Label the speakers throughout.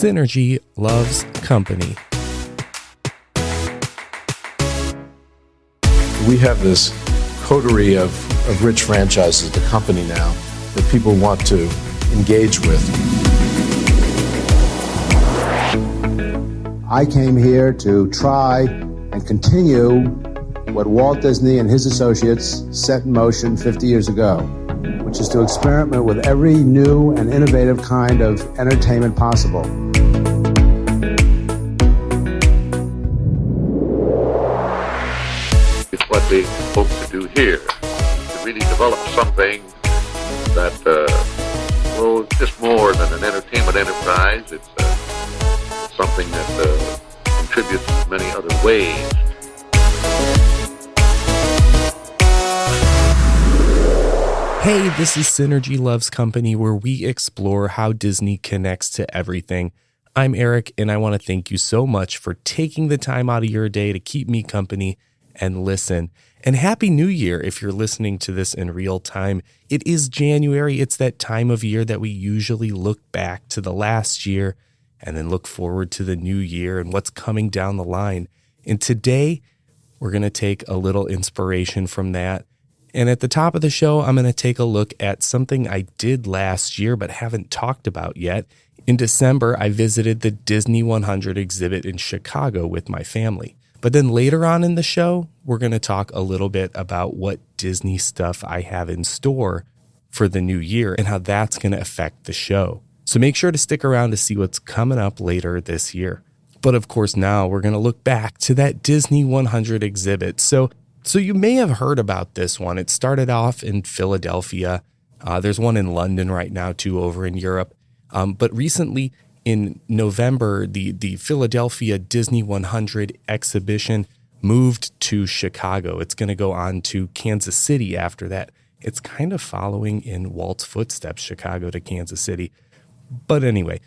Speaker 1: Synergy loves company.
Speaker 2: We have this coterie of rich franchises, the company now, that people want to engage with.
Speaker 3: I came here to try and continue what Walt Disney and his associates set in motion 50 years ago, which is to experiment with every new and innovative kind of entertainment possible.
Speaker 4: It's what they hope to do here, to really develop something that, it's just more than an entertainment enterprise. It's something that contributes in many other ways.
Speaker 1: Hey, this is Synergy Loves Company, where we explore how Disney connects to everything. I'm Eric, and I want to thank you so much for taking the time out of your day to keep me company and listen. And Happy New Year if you're listening to this in real time. It is January. It's that time of year that we usually look back to the last year and then look forward to the new year and what's coming down the line. And today, we're going to take a little inspiration from that. And at the top of the show, I'm going to take a look at something I did last year but haven't talked about yet. In December, I visited the Disney 100 exhibit in Chicago with my family. But then later on in the show, we're going to talk a little bit about what Disney stuff I have in store for the new year and how that's going to affect the show. So make sure to stick around to see what's coming up later this year. But of course, now we're going to look back to that Disney 100 exhibit. So you may have heard about this one. It started off in Philadelphia. There's one in London right now, too, over in Europe. But recently, in November, the Philadelphia Disney 100 exhibition moved to Chicago. It's going to go on to Kansas City after that. It's kind of following in Walt's footsteps, Chicago to Kansas City. But anyway,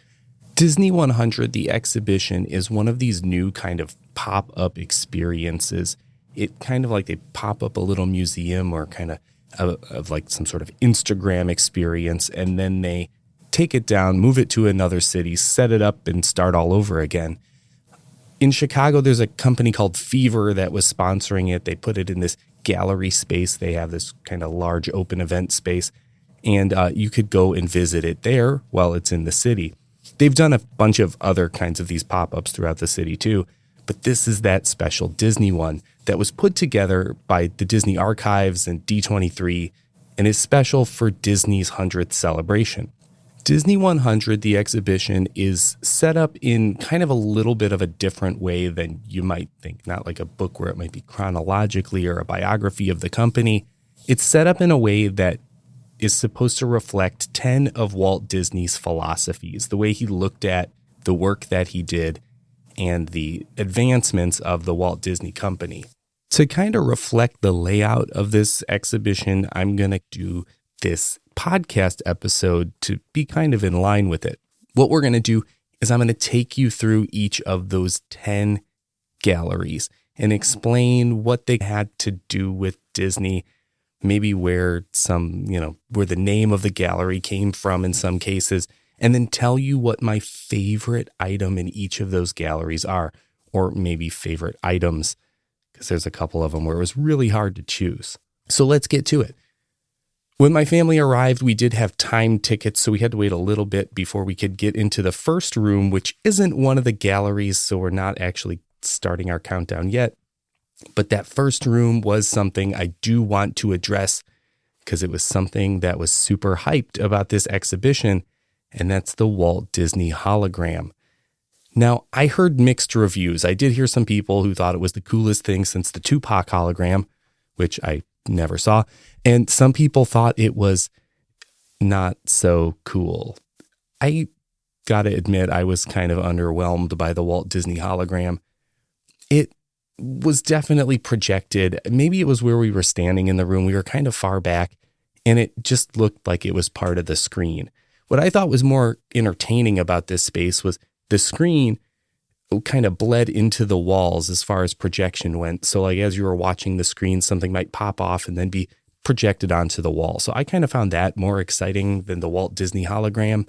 Speaker 1: Disney 100, the exhibition, is one of these new kind of pop-up experiences. It kind of like they pop up a little museum or kind of like some sort of Instagram experience, and then they take it down, move it to another city, set it up, and start all over again. In Chicago, there's a company called Fever that was sponsoring it. They put it in this gallery space. They have this kind of large open event space, and you could go and visit it there while it's in the city. They've done a bunch of other kinds of these pop-ups throughout the city too, but this is that special Disney one that was put together by the Disney Archives and D23 and is special for Disney's 100th celebration. Disney 100, the exhibition, is set up in kind of a little bit of a different way than you might think, not like a book where it might be chronologically or a biography of the company. It's set up in a way that is supposed to reflect 10 of Walt Disney's philosophies, the way he looked at the work that he did and the advancements of the Walt Disney Company. To kind of reflect the layout of this exhibition, I'm going to do this podcast episode to be kind of in line with it. What we're going to do is I'm going to take you through each of those 10 galleries and explain what they had to do with Disney, maybe where where the name of the gallery came from in some cases, and then tell you what my favorite item in each of those galleries are, or maybe favorite items, because there's a couple of them where it was really hard to choose. So let's get to it. When my family arrived, we did have time tickets, so we had to wait a little bit before we could get into the first room, which isn't one of the galleries, so we're not actually starting our countdown yet. But that first room was something I do want to address because it was something that was super hyped about this exhibition, and that's the Walt Disney hologram. Now, I heard mixed reviews. I did hear some people who thought it was the coolest thing since the Tupac hologram, which I never saw. And some people thought it was not so cool. I gotta admit, I was kind of underwhelmed by the Walt Disney hologram. It was definitely projected. Maybe it was where we were standing in the room. We were kind of far back, and it just looked like it was part of the screen. What I thought was more entertaining about this space was the screen kind of bled into the walls as far as projection went. So like as you were watching the screen, something might pop off and then be projected onto the wall. So I kind of found that more exciting than the Walt Disney hologram.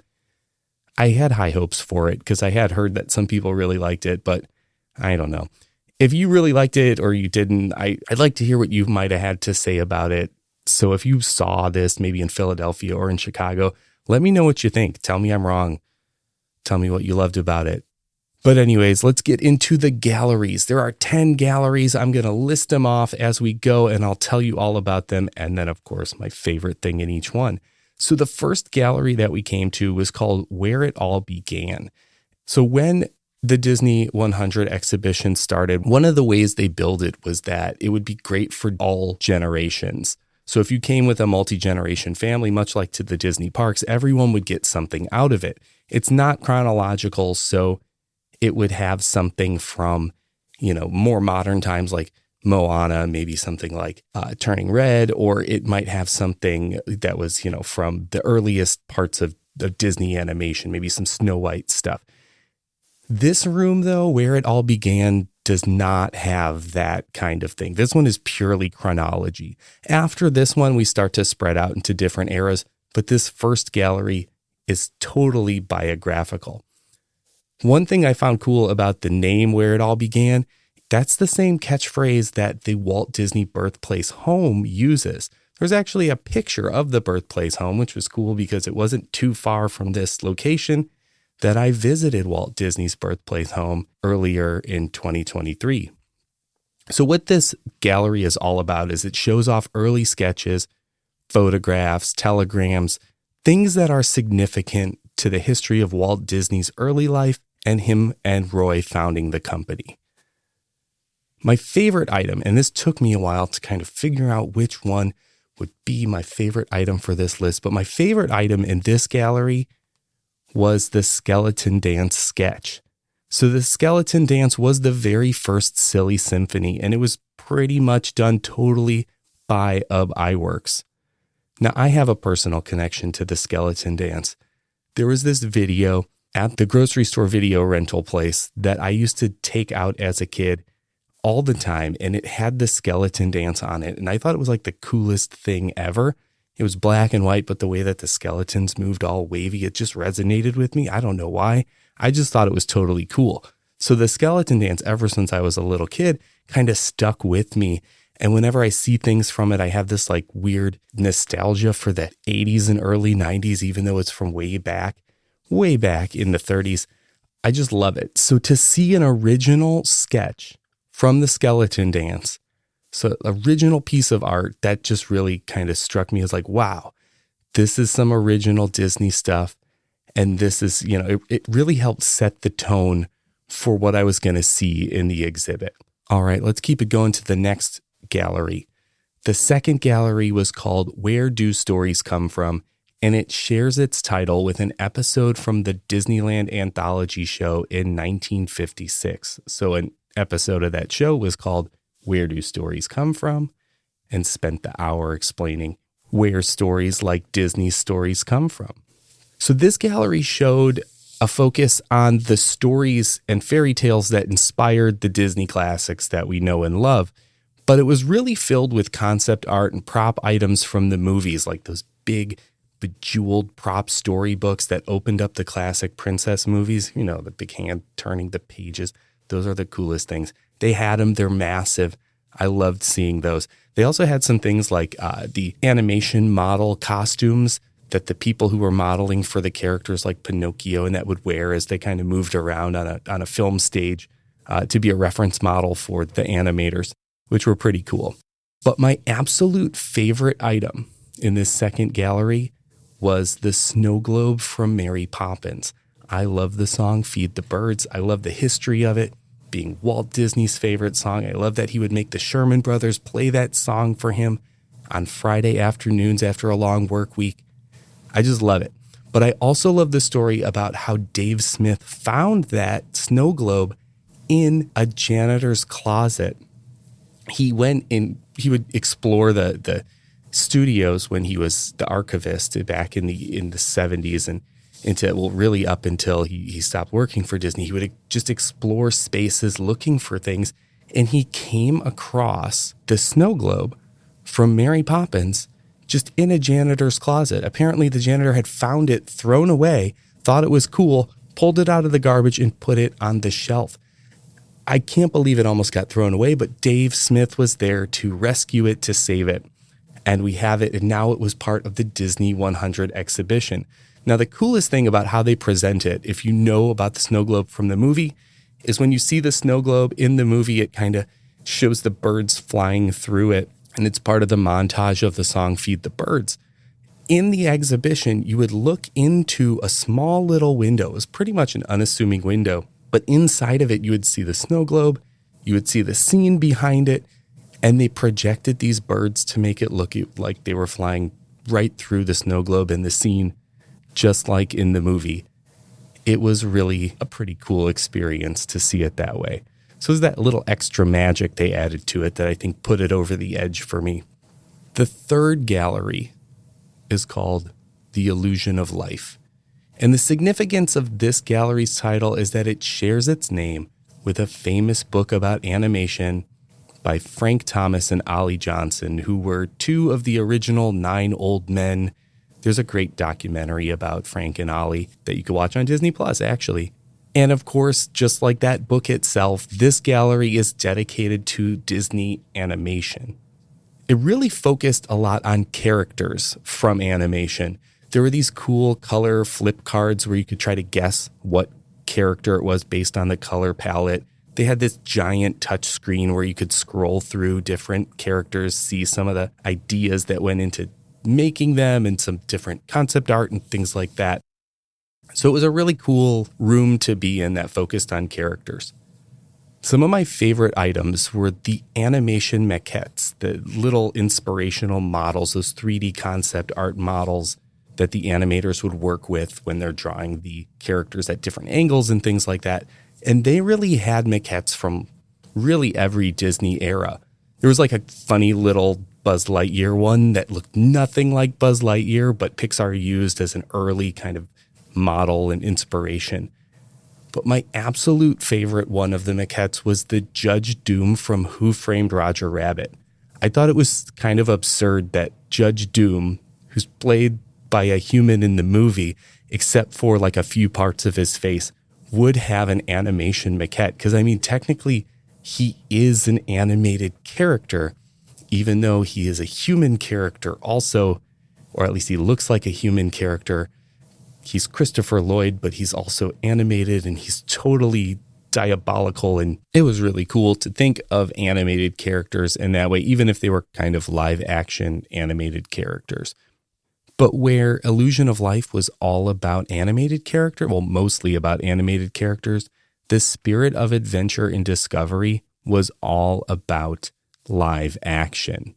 Speaker 1: I had high hopes for it because I had heard that some people really liked it, but I don't know. If you really liked it or you didn't, I'd like to hear what you might have had to say about it. So if you saw this maybe in Philadelphia or in Chicago, let me know what you think. Tell me I'm wrong. Tell me what you loved about it. But anyways, let's get into the galleries. There are 10 galleries. I'm going to list them off as we go, and I'll tell you all about them. And then, of course, my favorite thing in each one. So the first gallery that we came to was called Where It All Began. So when the Disney 100 exhibition started, one of the ways they built it was that it would be great for all generations. So if you came with a multi-generation family, much like to the Disney parks, everyone would get something out of it. It's not chronological, so it would have something from, more modern times like Moana, maybe something like Turning Red, or it might have something that was, from the earliest parts of Disney animation, maybe some Snow White stuff. This room, though, Where It All Began, does not have that kind of thing. This one is purely chronology. After this one, we start to spread out into different eras, but this first gallery is totally biographical. One thing I found cool about the name Where It All Began, that's the same catchphrase that the Walt Disney Birthplace Home uses. There's actually a picture of the birthplace home, which was cool because it wasn't too far from this location that I visited Walt Disney's birthplace home earlier in 2023. So what this gallery is all about is it shows off early sketches, photographs, telegrams, things that are significant to the history of Walt Disney's early life and him and Roy founding the company. My favorite item, and this took me a while to kind of figure out which one would be my favorite item for this list, but my favorite item in this gallery was the skeleton dance sketch. So the skeleton dance was the very first Silly Symphony, and it was pretty much done totally by Ub Iwerks. Now, I have a personal connection to the skeleton dance. There was this video at the grocery store video rental place that I used to take out as a kid all the time, and it had the skeleton dance on it, and I thought it was like the coolest thing ever. It was black and white, but the way that the skeletons moved all wavy, it just resonated with me. I don't know why. I just thought it was totally cool. So the skeleton dance, ever since I was a little kid, kind of stuck with me. And whenever I see things from it, I have this like weird nostalgia for the 80s and early 90s, even though it's from way back in the 30s. I just love it. So to see an original sketch from the skeleton dance, so original piece of art, that just really kind of struck me as like, wow, this is some original Disney stuff. And this is, it really helped set the tone for what I was going to see in the exhibit. All right, let's keep it going to the next gallery. The second gallery was called Where Do Stories Come From? And it shares its title with an episode from the Disneyland anthology show in 1956. So an episode of that show was called Where Do Stories Come From? And spent the hour explaining where stories like Disney's stories come from. So this gallery showed a focus on the stories and fairy tales that inspired the Disney classics that we know and love, but it was really filled with concept art and prop items from the movies, like those big bejeweled prop storybooks that opened up the classic princess movies, the big hand turning the pages. Those are the coolest things. They had them. They're massive. I loved seeing those. They also had some things like the animation model costumes that the people who were modeling for the characters like Pinocchio and that would wear as they kind of moved around on a film stage to be a reference model for the animators, which were pretty cool. But my absolute favorite item in this second gallery was the snow globe from Mary Poppins. I love the song Feed the Birds. I love the history of it being Walt Disney's favorite song. I love that he would make the Sherman Brothers play that song for him on Friday afternoons after a long work week. I just love it. But I also love the story about how Dave Smith found that snow globe in a janitor's closet. He went in, he would explore the studios when he was the archivist back in the 70s and really up until he stopped working for Disney. He would just explore spaces looking for things. And he came across the snow globe from Mary Poppins just in a janitor's closet. Apparently the janitor had found it thrown away, thought it was cool, pulled it out of the garbage and put it on the shelf. I can't believe it almost got thrown away, but Dave Smith was there to rescue it, to save it. And we have it, and now it was part of the Disney 100 exhibition. Now, the coolest thing about how they present it, if you know about the snow globe from the movie, is when you see the snow globe in the movie, it kind of shows the birds flying through it, and it's part of the montage of the song Feed the Birds. In the exhibition, you would look into a small little window. It was pretty much an unassuming window, but inside of it, you would see the snow globe, you would see the scene behind it, and they projected these birds to make it look like they were flying right through the snow globe in the scene, just like in the movie. It was really a pretty cool experience to see it that way. So it was that little extra magic they added to it that I think put it over the edge for me. The third gallery is called The Illusion of Life. And the significance of this gallery's title is that it shares its name with a famous book about animation by Frank Thomas and Ollie Johnson, who were two of the original 9 old men. There's a great documentary about Frank and Ollie that you can watch on Disney Plus, actually. And of course, just like that book itself, this gallery is dedicated to Disney animation. It really focused a lot on characters from animation. There were these cool color flip cards where you could try to guess what character it was based on the color palette. They had this giant touch screen where you could scroll through different characters, see some of the ideas that went into making them and some different concept art and things like that. So it was a really cool room to be in that focused on characters. Some of my favorite items were the animation maquettes, the little inspirational models, those 3D concept art models that the animators would work with when they're drawing the characters at different angles and things like that. And they really had maquettes from really every Disney era. There was like a funny little Buzz Lightyear one that looked nothing like Buzz Lightyear, but Pixar used as an early kind of model and inspiration. But my absolute favorite one of the maquettes was the Judge Doom from Who Framed Roger Rabbit. I thought it was kind of absurd that Judge Doom, who's played by a human in the movie, except for like a few parts of his face, would have an animation maquette. Because I mean, technically, he is an animated character, even though he is a human character also, or at least he looks like a human character. He's Christopher Lloyd, but he's also animated and he's totally diabolical. And it was really cool to think of animated characters in that way, even if they were kind of live action animated characters. But where Illusion of Life was all about animated character, well, mostly about animated characters, the Spirit of Adventure and Discovery was all about live action.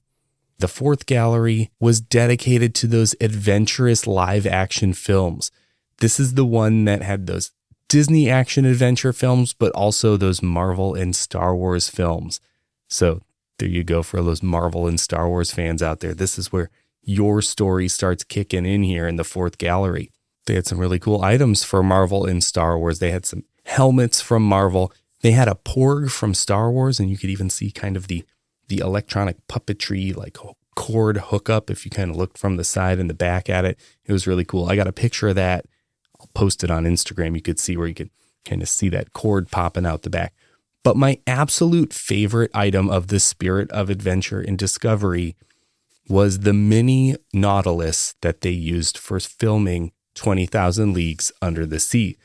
Speaker 1: The fourth gallery was dedicated to those adventurous live action films. This is the one that had those Disney action adventure films, but also those Marvel and Star Wars films. So there you go for those Marvel and Star Wars fans out there. This is where your story starts kicking in here in the fourth gallery. They had some really cool items for Marvel and Star Wars. They had some helmets from Marvel. They had a Porg from Star Wars, and you could even see kind of the electronic puppetry, like cord hookup, if you kind of looked from the side and the back at it. It was really cool. I got a picture of that. I'll post it on Instagram. You could see where you could kind of see that cord popping out the back. But my absolute favorite item of the Spirit of Adventure and Discovery was the mini Nautilus that they used for filming 20,000 Leagues Under the Sea.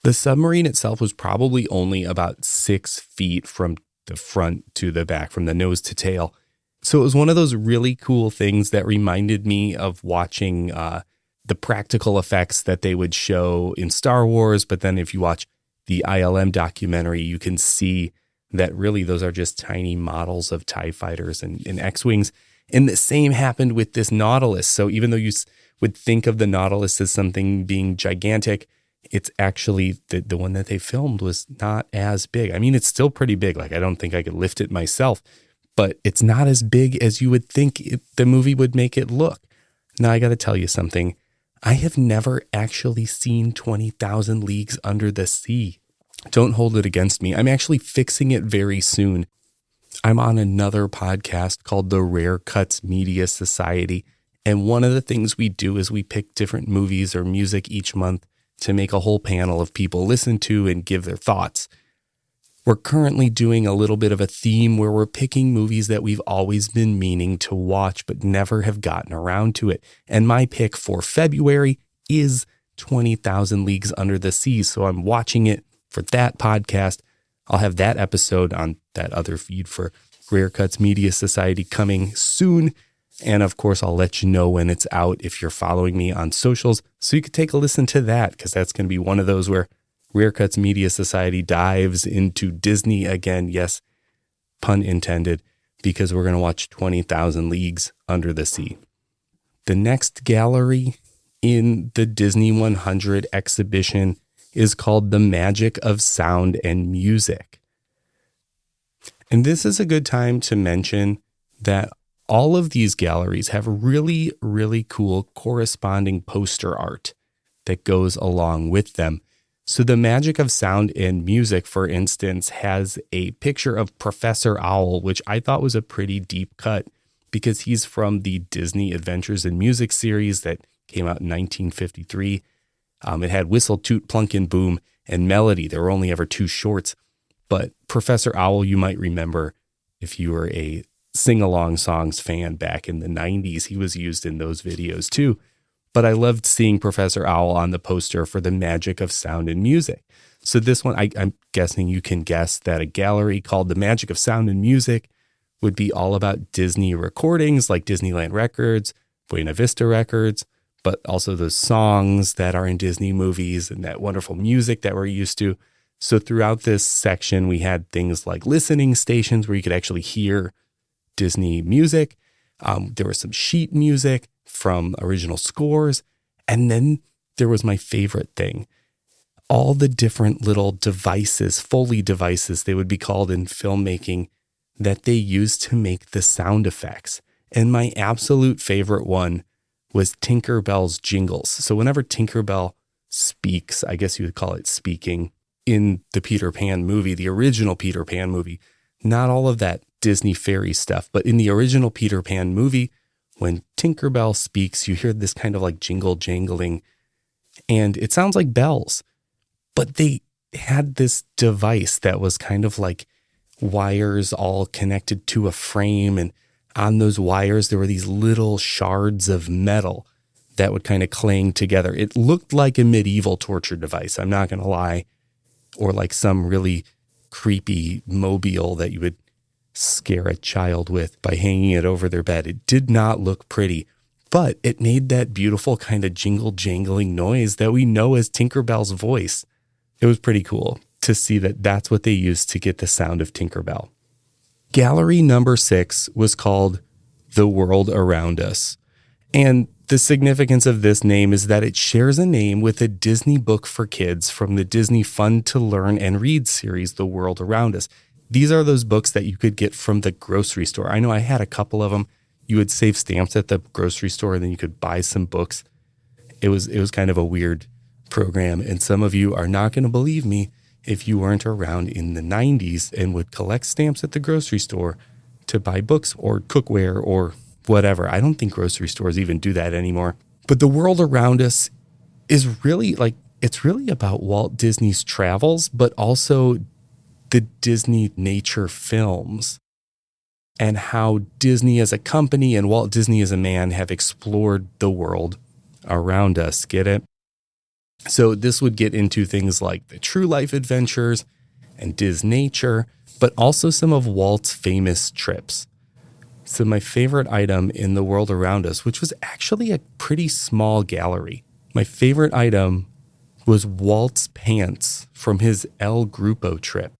Speaker 1: The submarine itself was probably only about 6 feet from the front to the back, from the nose to tail. So it was one of those really cool things that reminded me of watching the practical effects that they would show in Star Wars. But then if you watch the ILM documentary, you can see that really those are just tiny models of TIE fighters and X-Wings. And the same happened with this Nautilus. So even though you would think of the Nautilus as something being gigantic, it's actually the one that they filmed was not as big. I mean, it's still pretty big. Like, I don't think I could lift it myself, but it's not as big as you would think the movie would make it look. Now, I got to tell you something. I have never actually seen 20,000 Leagues Under the Sea. Don't hold it against me. I'm actually fixing it very soon. I'm on another podcast called the Rare Cuts Media Society. And one of the things we do is we pick different movies or music each month to make a whole panel of people listen to and give their thoughts. We're currently doing a little bit of a theme where we're picking movies that we've always been meaning to watch but never have gotten around to it. And my pick for February is 20,000 Leagues Under the Sea. So I'm watching it for that podcast. I'll have that episode on that other feed for Rare Cuts Media Society coming soon. And of course, I'll let you know when it's out if you're following me on socials. So you could take a listen to that, because that's going to be one of those where Rare Cuts Media Society dives into Disney again. Yes, pun intended, because we're going to watch 20,000 Leagues Under the Sea. The next gallery in the Disney 100 exhibition is called The Magic of Sound and Music. And this is a good time to mention that all of these galleries have really, really cool corresponding poster art that goes along with them. So the Magic of Sound and Music, for instance, has a picture of Professor Owl, which I thought was a pretty deep cut because he's from the Disney Adventures in Music series that came out in 1953. It had Whistle, Toot, Plunkin' Boom, and Melody. There were only ever 2 shorts. But Professor Owl, you might remember if you were a sing-along songs fan back in the 90s. He was used in those videos too. But I loved seeing Professor Owl on the poster for The Magic of Sound and Music. So this one, I'm guessing you can guess that a gallery called The Magic of Sound and Music would be all about Disney recordings like Disneyland Records, Buena Vista Records, but also those songs that are in Disney movies and that wonderful music that we're used to. So throughout this section, we had things like listening stations where you could actually hear Disney music. There was some sheet music from original scores. And then there was my favorite thing. All the different little devices, Foley devices, they would be called in filmmaking, that they used to make the sound effects. And my absolute favorite one was Tinkerbell's jingles. So whenever Tinkerbell speaks, I guess you would call it speaking, in the Peter Pan movie, the original Peter Pan movie, not all of that Disney fairy stuff, but in the original Peter Pan movie, when Tinkerbell speaks, you hear this kind of like jingle jangling, and it sounds like bells. But they had this device that was kind of like wires all connected to a frame, and on those wires there were these little shards of metal that would kind of clang together. It looked like a medieval torture device, I'm not going to lie, or like some really creepy mobile that you would scare a child with by hanging it over their bed. It did not look pretty, but it made that beautiful kind of jingle jangling noise that we know as Tinkerbell's voice. It was pretty cool to see that that's what they used to get the sound of Tinkerbell. Gallery number 6 was called The World Around Us. And the significance of this name is that it shares a name with a Disney book for kids from the Disney Fun to Learn and Read series, The World Around Us. These are those books that you could get from the grocery store. I know I had a couple of them. You would save stamps at the grocery store, and then you could buy some books. It was kind of a weird program, and some of you are not going to believe me if you weren't around in the 90s and would collect stamps at the grocery store to buy books or cookware or whatever. I don't think grocery stores even do that anymore. But The World Around Us is really it's really about Walt Disney's travels, but also the Disney nature films and how Disney as a company and Walt Disney as a man have explored the world around us. Get it? So this would get into things like the true life adventures and Disnature, but also some of Walt's famous trips. So my favorite item in The World Around Us, which was actually a pretty small gallery, my favorite item was Walt's pants from his El Grupo trip.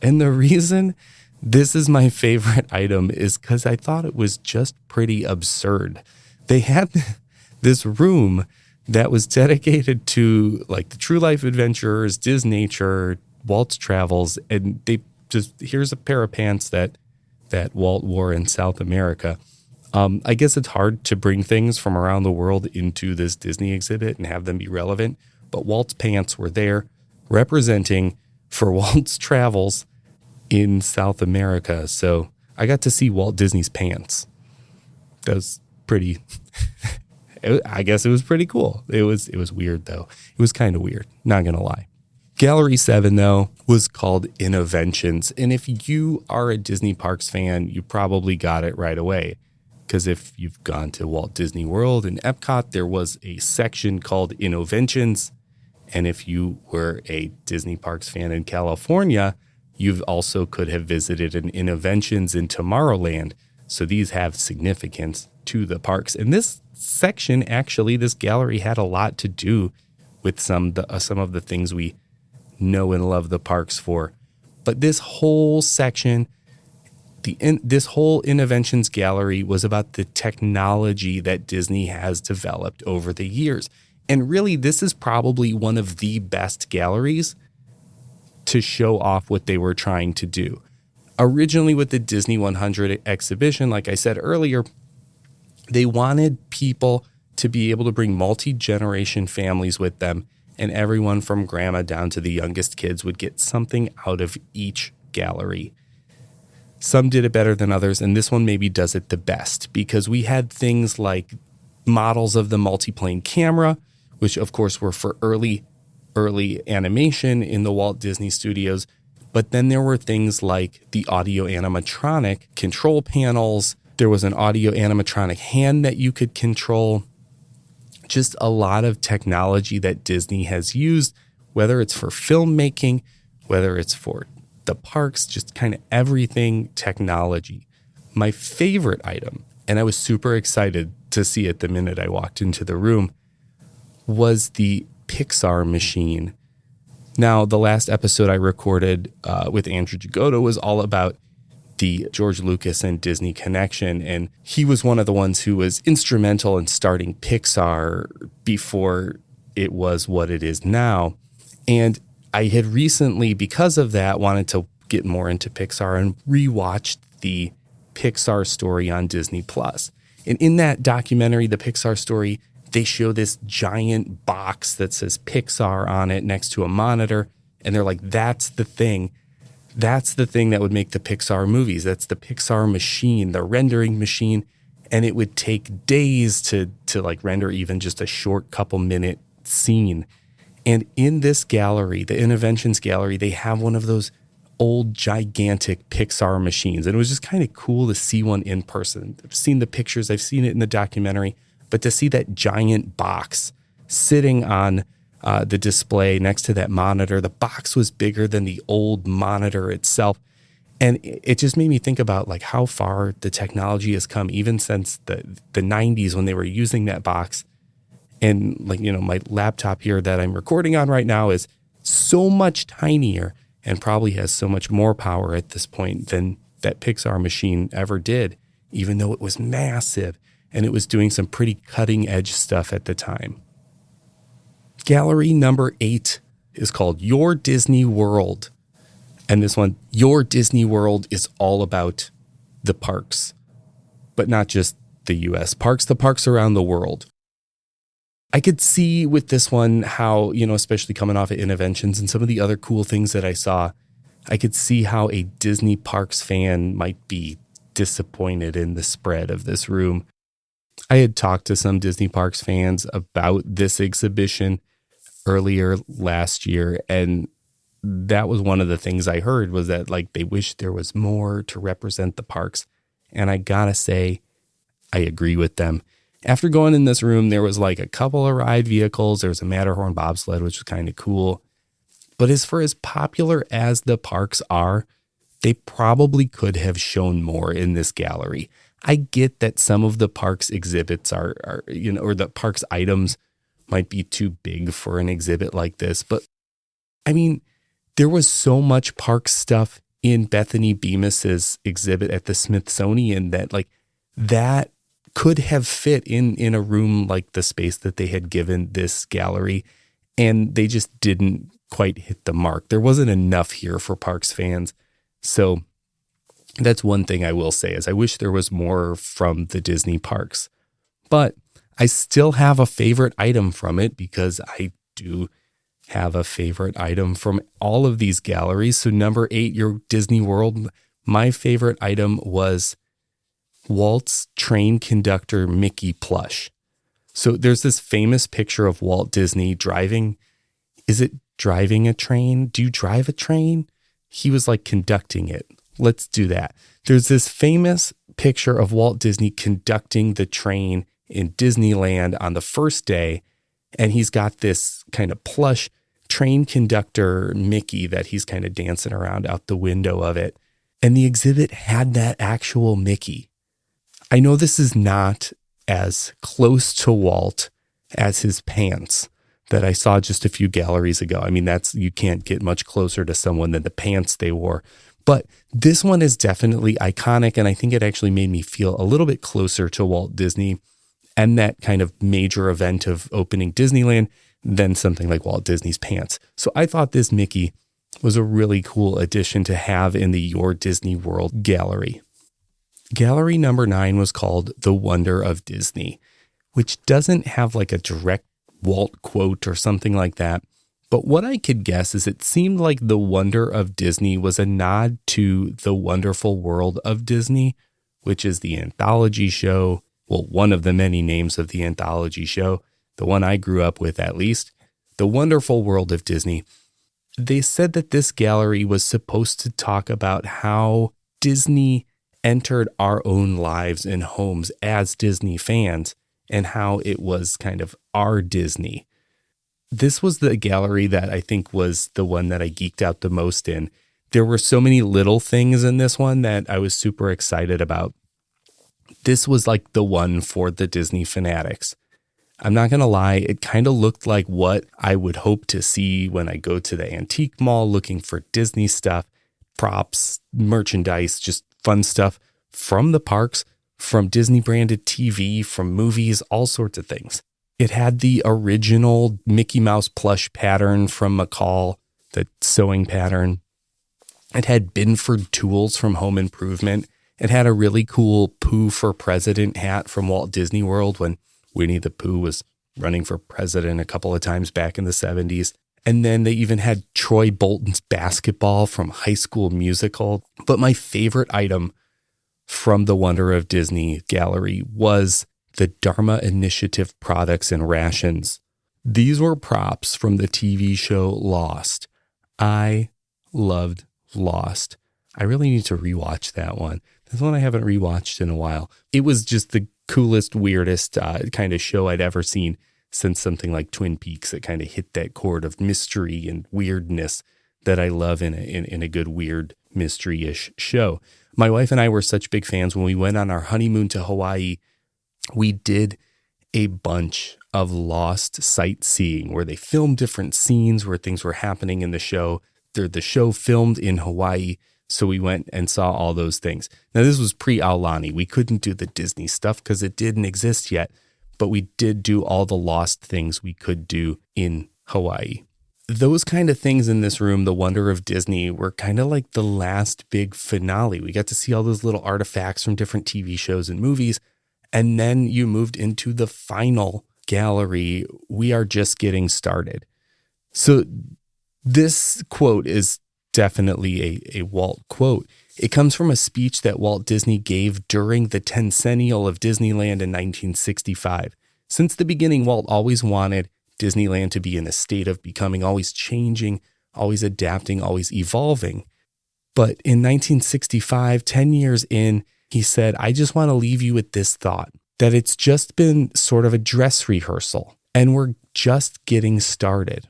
Speaker 1: And the reason this is my favorite item is because I thought it was just pretty absurd. They had this room that was dedicated to like the true life adventurers, Disnature, Walt's travels, and they just, here's a pair of pants that Walt wore in South America. I guess it's hard to bring things from around the world into this Disney exhibit and have them be relevant, but Walt's pants were there representing for Walt's travels in South America. So I got to see Walt Disney's pants. That was pretty I guess it was pretty cool. It was weird though. It was kind of weird, not going to lie. Gallery 7 though was called Innoventions. And if you are a Disney Parks fan, you probably got it right away. Because if you've gone to Walt Disney World and Epcot, there was a section called Innoventions. And if you were a Disney Parks fan in California, you also could have visited an Innoventions in Tomorrowland. So these have significance to the parks. And this section, actually, this gallery had a lot to do with some of the things we know and love the parks for. But this whole section, this whole Innoventions gallery was about the technology that Disney has developed over the years. And really, this is probably one of the best galleries to show off what they were trying to do. Originally with the Disney 100 exhibition, like I said earlier, they wanted people to be able to bring multi-generation families with them, and everyone from grandma down to the youngest kids would get something out of each gallery. Some did it better than others, and this one maybe does it the best because we had things like models of the multiplane camera, which of course were for early animation in the Walt Disney Studios. But then there were things like the audio animatronic control panels. There was an audio animatronic hand that you could control. Just a lot of technology that Disney has used, whether it's for filmmaking, whether it's for the parks, just kind of everything technology. My favorite item, and I was super excited to see it the minute I walked into the room, was the Pixar machine. Now, the last episode I recorded with Andrew Jagoda was all about the George Lucas and Disney connection, and he was one of the ones who was instrumental in starting Pixar before it was what it is now. And I had recently, because of that, wanted to get more into Pixar and rewatched the Pixar Story on Disney Plus. And in that documentary, The Pixar Story, they show this giant box that says Pixar on it next to a monitor. And they're like, that's the thing. That's the thing that would make the Pixar movies. That's the Pixar machine, the rendering machine. And it would take days to like render even just a short couple minute scene. And in this gallery, the Innoventions gallery, they have one of those old gigantic Pixar machines. And it was just kind of cool to see one in person. I've seen the pictures, I've seen it in the documentary, but to see that giant box sitting on the display next to that monitor, the box was bigger than the old monitor itself. And it just made me think about like how far the technology has come, even since the 90s when they were using that box. And like, you know, my laptop here that I'm recording on right now is so much tinier and probably has so much more power at this point than that Pixar machine ever did, even though it was massive and it was doing some pretty cutting edge stuff at the time. Gallery number 8 is called Your Disney World. And this one, Your Disney World, is all about the parks, but not just the US parks, the parks around the world. I could see with this one how, you know, especially coming off of Innoventions and some of the other cool things that I saw, I could see how a Disney Parks fan might be disappointed in the spread of this room. I had talked to some Disney Parks fans about this exhibition earlier last year, and that was one of the things I heard was that like they wish there was more to represent the parks. And I gotta say, I agree with them. After going in this room, there was like a couple of ride vehicles. There was a Matterhorn bobsled, which was kind of cool. But as far as popular as the parks are, they probably could have shown more in this gallery. I get that some of the parks exhibits are, you know, or the parks items might be too big for an exhibit like this. But I mean, there was so much park stuff in Bethany Bemis's exhibit at the Smithsonian that like that could have fit in a room like the space that they had given this gallery, and they just didn't quite hit the mark. There wasn't enough here for parks fans. So that's one thing I will say is I wish there was more from the Disney parks, but I still have a favorite item from it because I do have a favorite item from all of these galleries. So number 8, Your Disney World, my favorite item was Walt's train conductor Mickey plush. So there's this famous picture of Walt Disney driving. Is it driving a train? Do you drive a train? He was like conducting it. Let's do that. There's this famous picture of Walt Disney conducting the train in Disneyland on the first day. And he's got this kind of plush train conductor Mickey that he's kind of dancing around out the window of it. And the exhibit had that actual Mickey. I know this is not as close to Walt as his pants that I saw just a few galleries ago. I mean, you can't get much closer to someone than the pants they wore. But this one is definitely iconic, and I think it actually made me feel a little bit closer to Walt Disney and that kind of major event of opening Disneyland than something like Walt Disney's pants. So I thought this Mickey was a really cool addition to have in the Your Disney World gallery. Gallery number 9 was called The Wonder of Disney, which doesn't have like a direct Walt quote or something like that. But what I could guess is it seemed like The Wonder of Disney was a nod to The Wonderful World of Disney, which is the anthology show. Well, one of the many names of the anthology show, the one I grew up with at least, The Wonderful World of Disney. They said that this gallery was supposed to talk about how Disney entered our own lives and homes as Disney fans and how it was kind of our Disney. This was the gallery that I think was the one that I geeked out the most in. There were so many little things in this one that I was super excited about. This was like the one for the Disney fanatics. I'm not going to lie, it kind of looked like what I would hope to see when I go to the antique mall looking for Disney stuff, props, merchandise, just fun stuff from the parks, from Disney branded TV, from movies, all sorts of things. It had the original Mickey Mouse plush pattern from McCall, the sewing pattern. It had Binford tools from Home Improvement. It had a really cool Pooh for President hat from Walt Disney World when Winnie the Pooh was running for president a couple of times back in the 70s. And then they even had Troy Bolton's basketball from High School Musical. But my favorite item from the Wonder of Disney gallery was the Dharma Initiative products and rations. These were props from the TV show Lost. I loved Lost. I really need to rewatch that one. That's one I haven't rewatched in a while. It was just the coolest, weirdest kind of show I'd ever seen since something like Twin Peaks. It kind of hit that chord of mystery and weirdness that I love in a good, weird, mystery-ish show. My wife and I were such big fans. When we went on our honeymoon to Hawaii, we did a bunch of Lost sightseeing where they filmed different scenes where things were happening in the show. The show filmed in Hawaii, so we went and saw all those things. Now, this was pre-Aulani. We couldn't do the Disney stuff because it didn't exist yet, but we did do all the Lost things we could do in Hawaii. Those kind of things in this room, The Wonder of Disney, were kind of like the last big finale. We got to see all those little artifacts from different TV shows and movies. And then you moved into the final gallery. We are just getting started. So this quote is definitely a Walt quote. It comes from a speech that Walt Disney gave during the Tencennial of Disneyland in 1965. Since the beginning, Walt always wanted Disneyland to be in a state of becoming, always changing, always adapting, always evolving. But in 1965, 10 years in, he said, I just want to leave you with this thought, that it's just been sort of a dress rehearsal and we're just getting started.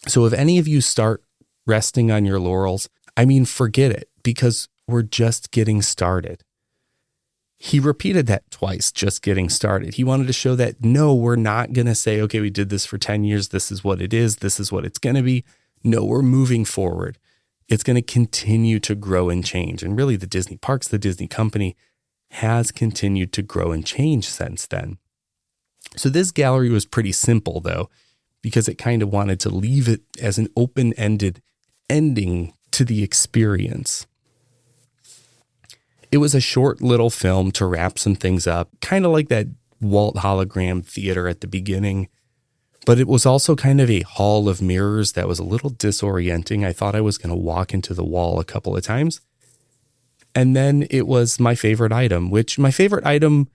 Speaker 1: So if any of you start resting on your laurels, I mean, forget it, because we're just getting started. He repeated that twice, just getting started. He wanted to show that, no, we're not going to say, okay, we did this for 10 years. This is what it is. This is what it's going to be. No, we're moving forward. It's going to continue to grow and change. And really the Disney parks, the Disney company has continued to grow and change since then. So this gallery was pretty simple though, because it kind of wanted to leave it as an open-ended ending to the experience. It was a short little film to wrap some things up, kind of like that Walt hologram theater at the beginning. But it was also kind of a hall of mirrors that was a little disorienting. I thought I was going to walk into the wall a couple of times. And then it was my favorite item, which my favorite item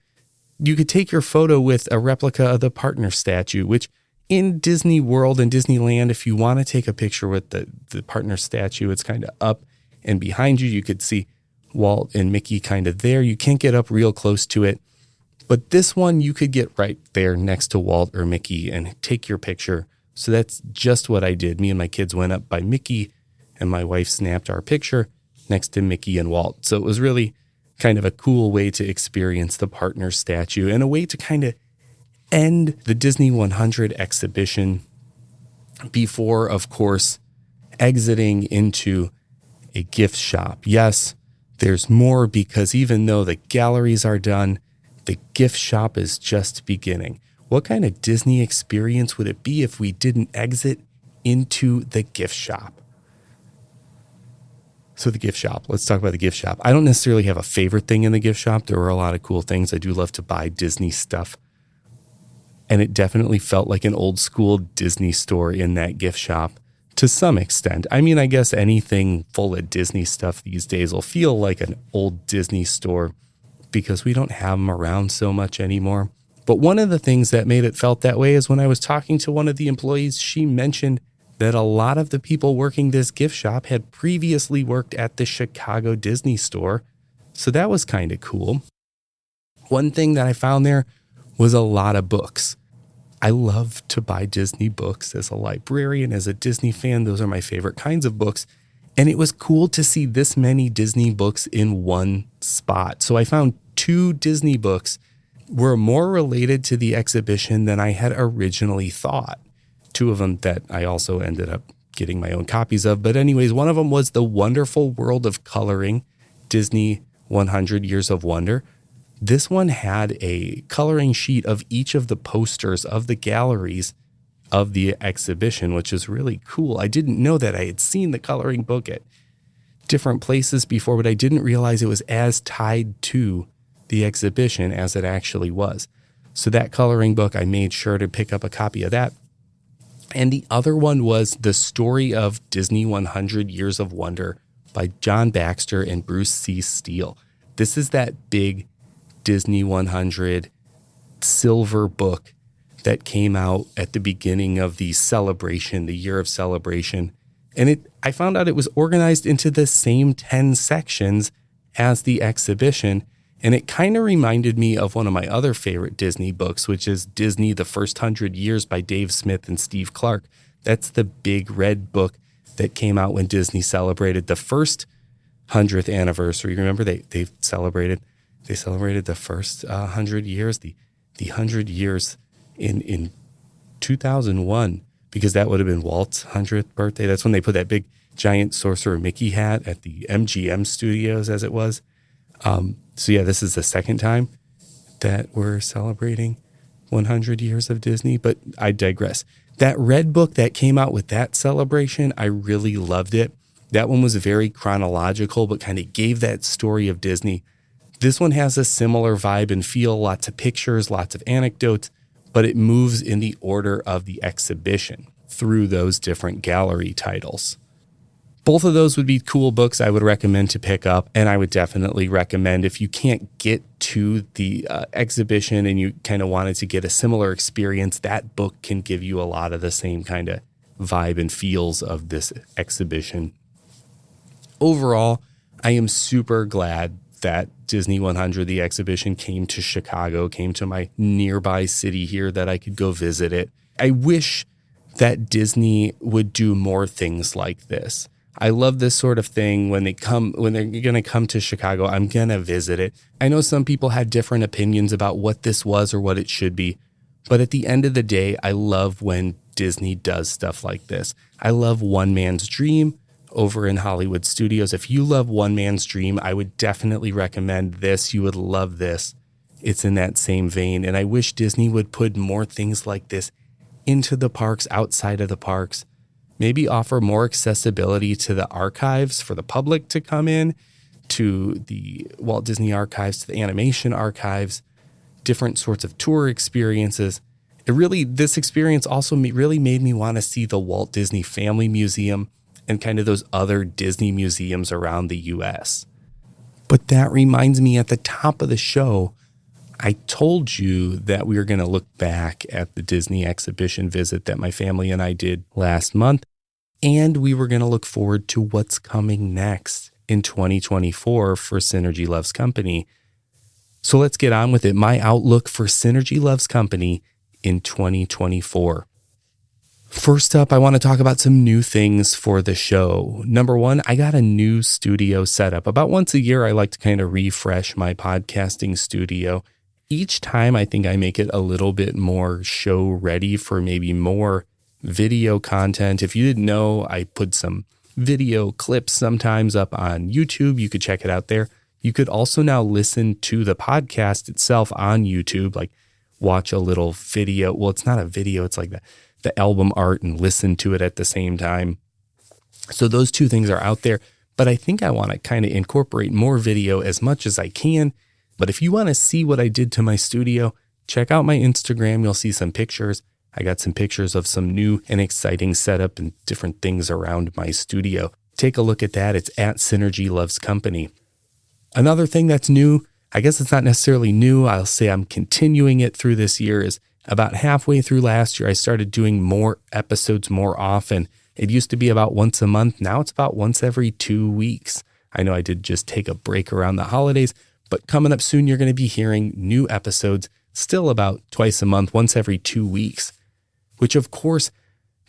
Speaker 1: you could take your photo with a replica of the partner statue, which in Disney World and Disneyland, if you want to take a picture with the partner statue, it's kind of up and behind you. You could see Walt and Mickey kind of there. You can't get up real close to it. But this one, you could get right there next to Walt or Mickey and take your picture. So that's just what I did. Me and my kids went up by Mickey, and my wife snapped our picture next to Mickey and Walt. So it was really kind of a cool way to experience the partner statue and a way to kind of end the Disney 100 exhibition before, of course, exiting into a gift shop. Yes, there's more, because even though the galleries are done, the gift shop is just beginning. What kind of Disney experience would it be if we didn't exit into the gift shop? So the gift shop, let's talk about the gift shop. I don't necessarily have a favorite thing in the gift shop. There were a lot of cool things. I do love to buy Disney stuff. And it definitely felt like an old school Disney store in that gift shop to some extent. I mean, I guess anything full of Disney stuff these days will feel like an old Disney store because we don't have them around so much anymore. But one of the things that made it felt that way is when I was talking to one of the employees, she mentioned that a lot of the people working this gift shop had previously worked at the Chicago Disney store. So that was kind of cool. One thing that I found there was a lot of books. I love to buy Disney books as a librarian, as a Disney fan. Those are my favorite kinds of books. And it was cool to see this many Disney books in one spot. So I found 2 Disney books were more related to the exhibition than I had originally thought. 2 of them that I also ended up getting my own copies of. But anyways, one of them was The Wonderful World of Coloring, Disney 100 Years of Wonder. This one had a coloring sheet of each of the posters of the galleries of the exhibition, which is really cool. I didn't know that. I had seen the coloring book at different places before, but I didn't realize it was as tied to the exhibition as it actually was. So that coloring book, I made sure to pick up a copy of that. And the other one was The Story of Disney 100 Years of Wonder by John Baxter and Bruce C. Steele. This is that big Disney 100 silver book that came out at the beginning of the celebration, the year of celebration. And I found out it was organized into the same 10 sections as the exhibition. And it kind of reminded me of one of my other favorite Disney books, which is Disney, The First 100 Years by Dave Smith and Steve Clark. That's the big red book that came out when Disney celebrated the first 100th anniversary. Remember, they celebrated the first 100 years, the 100 years in 2001, because that would have been Walt's 100th birthday. That's when they put that big giant Sorcerer Mickey hat at the MGM studios, as it was. So yeah, this is the second time that we're celebrating 100 years of Disney, but I digress. That red book that came out with that celebration, I really loved it. That one was very chronological, but kind of gave that story of Disney. This one has a similar vibe and feel, lots of pictures, lots of anecdotes, but it moves in the order of the exhibition through those different gallery titles. Both of those would be cool books I would recommend to pick up, and I would definitely recommend if you can't get to the exhibition and you kind of wanted to get a similar experience, that book can give you a lot of the same kind of vibe and feels of this exhibition. Overall, I am super glad that Disney 100, the exhibition, came to Chicago, came to my nearby city here that I could go visit it. I wish that Disney would do more things like this. I love this sort of thing when they're going to come to Chicago, I'm going to visit it. I know some people had different opinions about what this was or what it should be, but at the end of the day, I love when Disney does stuff like this. I love One Man's Dream over in Hollywood Studios. If you love One Man's Dream, I would definitely recommend this. You would love this. It's in that same vein. And I wish Disney would put more things like this into the parks, outside of the parks. Maybe offer more accessibility to the archives for the public to come in, to the Walt Disney Archives, to the animation archives, different sorts of tour experiences. This experience also really made me want to see the Walt Disney Family Museum and kind of those other Disney museums around the U.S. But that reminds me, at the top of the show, I told you that we were going to look back at the Disney exhibition visit that my family and I did last month, and we were going to look forward to what's coming next in 2024 for Synergy Loves Company. So let's get on with it. My outlook for Synergy Loves Company in 2024. First up, I want to talk about some new things for the show. Number one, I got a new studio setup. About once a year, I like to kind of refresh my podcasting studio. Each time, I think I make it a little bit more show ready for maybe more video content. If you didn't know, I put some video clips sometimes up on YouTube. You could check it out there. You could also now listen to the podcast itself on YouTube, like watch a little video. Well, it's not a video. It's like the album art and listen to it at the same time. So those two things are out there, but I think I want to kind of incorporate more video as much as I can. But if you want to see what I did to my studio, check out my Instagram. You'll see some pictures. I got some pictures of some new and exciting setup and different things around my studio. Take a look at that. It's at Synergy Loves Company. Another thing that's new, I guess it's not necessarily new, I'll say I'm continuing it through this year, is about halfway through last year, I started doing more episodes more often. It used to be about once a month. Now it's about once every 2 weeks. I know I did just take a break around the holidays, but coming up soon, you're going to be hearing new episodes, still about twice a month, once every 2 weeks, which of course,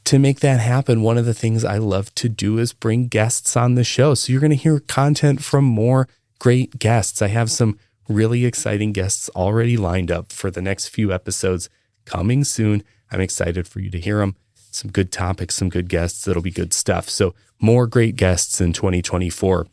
Speaker 1: to make that happen, one of the things I love to do is bring guests on the show. So you're going to hear content from more great guests. I have some really exciting guests already lined up for the next few episodes coming soon. I'm excited for you to hear them. Some good topics, some good guests. That'll be good stuff. So more great guests in 2024.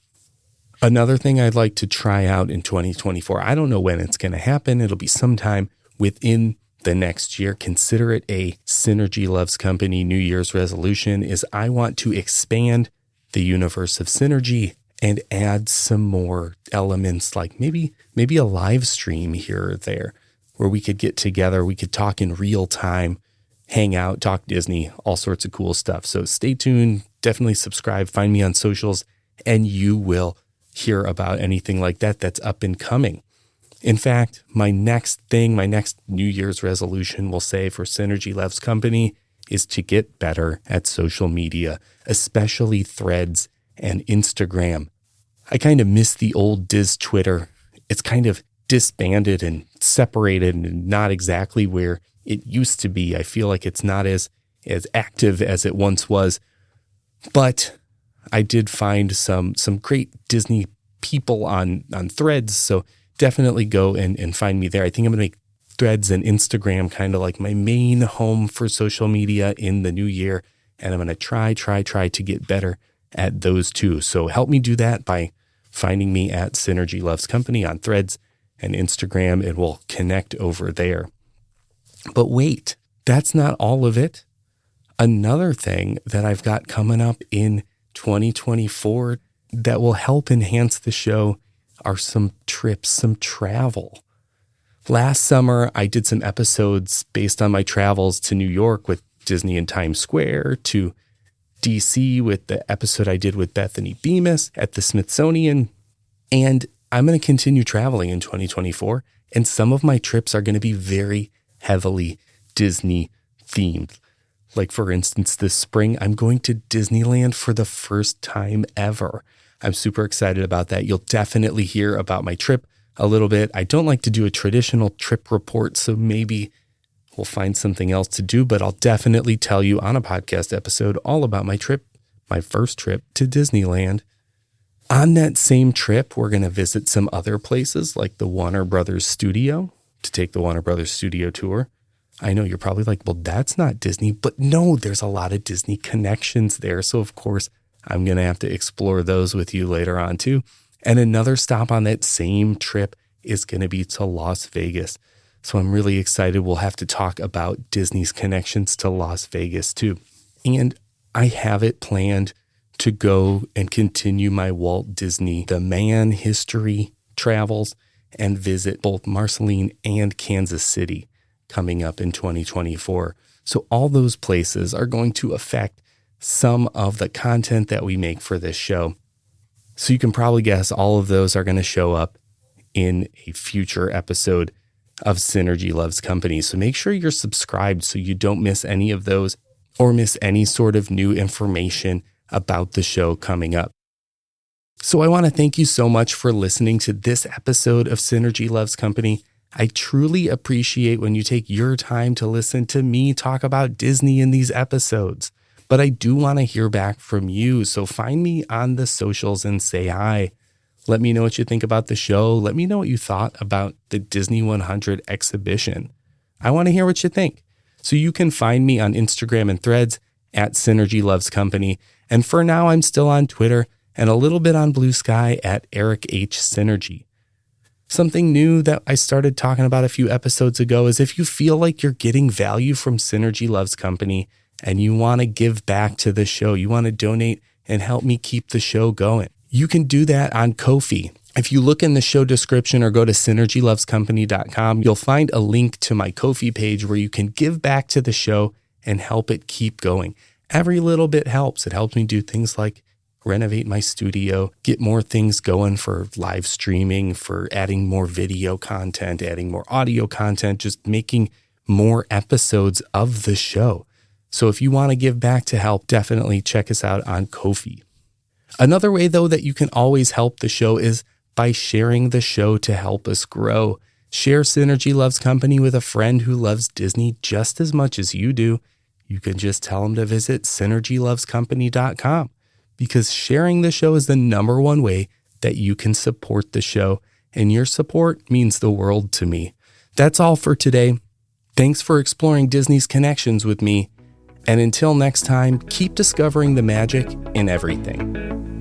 Speaker 1: Another thing I'd like to try out in 2024, I don't know when it's going to happen. It'll be sometime within the next year. Consider it a Synergy Loves Company New Year's resolution, is I want to expand the universe of Synergy and add some more elements, like maybe a live stream here or there where we could get together, we could talk in real time, hang out, talk Disney, all sorts of cool stuff. So stay tuned, definitely subscribe, find me on socials, and you will hear about anything like that that's up and coming. In fact, my next New Year's resolution, we'll say, for Synergy Loves Company is to get better at social media, especially Threads and Instagram. I kind of miss the old Diz Twitter. It's kind of disbanded and separated and not exactly where it used to be. I feel like it's not as active as it once was. But I did find some great Disney people on Threads, so definitely go and find me there. I think I'm going to make Threads and Instagram kind of like my main home for social media in the new year, and I'm going to try to get better at those two. So help me do that by finding me at Synergy Loves Company on Threads and Instagram, and we'll connect over there. But wait, that's not all of it. Another thing that I've got coming up in 2024 that will help enhance the show are some trips, some travel. Last summer, I did some episodes based on my travels to New York with Disney and Times Square, to DC with the episode I did with Bethany Bemis at the Smithsonian. And I'm going to continue traveling in 2024. And some of my trips are going to be very heavily Disney themed. Like, for instance, this spring, I'm going to Disneyland for the first time ever. I'm super excited about that. You'll definitely hear about my trip a little bit. I don't like to do a traditional trip report, so maybe we'll find something else to do, but I'll definitely tell you on a podcast episode all about my trip, my first trip to Disneyland. On that same trip, we're going to visit some other places like the Warner Brothers studio, to take the Warner Brothers studio tour. I know you're probably like, well, that's not Disney, but no, there's a lot of Disney connections there. So of course, I'm going to have to explore those with you later on too. And another stop on that same trip is going to be to Las Vegas. So I'm really excited. We'll have to talk about Disney's connections to Las Vegas too. And I have it planned to go and continue my Walt Disney, the Man history travels, and visit both Marceline and Kansas City coming up in 2024. So all those places are going to affect some of the content that we make for this show. So you can probably guess all of those are going to show up in a future episode of Synergy Loves Company. So make sure you're subscribed so you don't miss any of those or miss any sort of new information about the show coming up. So I want to thank you so much for listening to this episode of Synergy Loves Company. I truly appreciate when you take your time to listen to me talk about Disney in these episodes. But I do want to hear back from you. So find me on the socials and say hi. Let me know what you think about the show. Let me know what you thought about the Disney 100 exhibition. I want to hear what you think. So you can find me on Instagram and Threads at Synergy Loves Company. And for now, I'm still on Twitter and a little bit on Blue Sky at Eric H. Synergy. Something new that I started talking about a few episodes ago is if you feel like you're getting value from Synergy Loves Company and you want to give back to the show, you want to donate and help me keep the show going, you can do that on Ko-fi. If you look in the show description or go to synergylovescompany.com, you'll find a link to my Ko-fi page where you can give back to the show and help it keep going. Every little bit helps. It helps me do things like renovate my studio, get more things going for live streaming, for adding more video content, adding more audio content, just making more episodes of the show. So if you want to give back to help, definitely check us out on Ko-fi. Another way, though, that you can always help the show is by sharing the show to help us grow. Share Synergy Loves Company with a friend who loves Disney just as much as you do. You can just tell them to visit synergylovescompany.com because sharing the show is the number one way that you can support the show, and your support means the world to me. That's all for today. Thanks for exploring Disney's connections with me. And until next time, keep discovering the magic in everything.